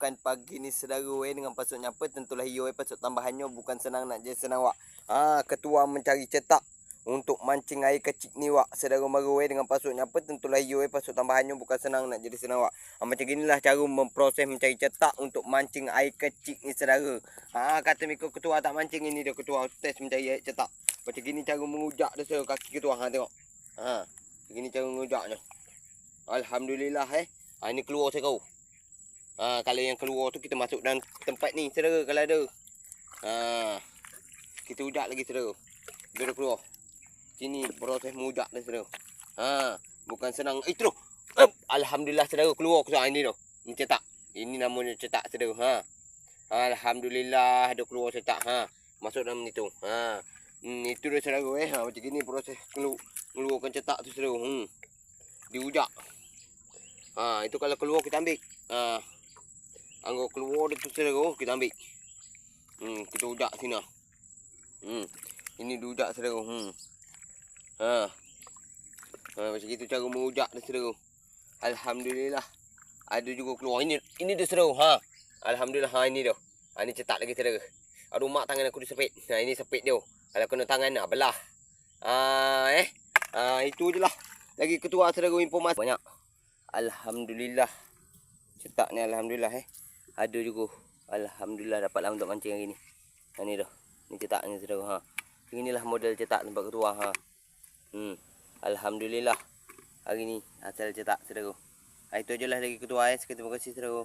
Bukan pagi ni saudara dengan pasutnya apa tentulah iyo pasut tambahannya bukan senang nak jadi senang wak. Ketua mencari cetak untuk mancing air kecil ni wak. Saudara baru dengan pasutnya apa tentulah iyo pasut tambahannya bukan senang nak jadi senang wak. Macam inilah cara memproses mencari cetak untuk mancing air kecil ni saudara. Kata Miko ketua tak mancing ini dia ketua tes mencari air cetak. Macam gini cara mengujak dia saudara kaki ketua tengok. Begini cara mengujaknya. Alhamdulillah ini keluar saya kau. Kalau yang keluar tu kita masuk dalam tempat ni saudara kalau ada. Kita ujak lagi saudara. Dia dah keluar. Sini proses mengujak dia saudara. Bukan senang. Terus. Alhamdulillah saudara keluar ke ini tu. Ini cetak. Ini namanya cetak saudara. Alhamdulillah dia keluar cetak. Masuk dalam ni tu. Itu dia saudara macam gini proses keluarkan cetak tu saudara. Diujak. Itu kalau keluar kita ambil. Anggur keluar dia tu saudara kita ambil. Kita ujak sini. Ini diujak saudara. Macam itu cara mengujak dia saudara. Alhamdulillah. Ada juga keluar. Ini dia saudara. Alhamdulillah ini dia. Ini cetak lagi saudara. Aduh mak tangan aku disepit. Ini sepit dia. Kalau kena tangan belah. Itu je lah. Lagi ketua saudara informasi banyak. Alhamdulillah. Cetak ni alhamdulillah Ada juga. Alhamdulillah dapatlah untuk mancing hari ni. Ni dah. Ni cetak ni saudara. Inilah model cetak tempat ketua Alhamdulillah. Hari ni hasil cetak saudara. Itu je lah lagi ketua terima kasih saudara.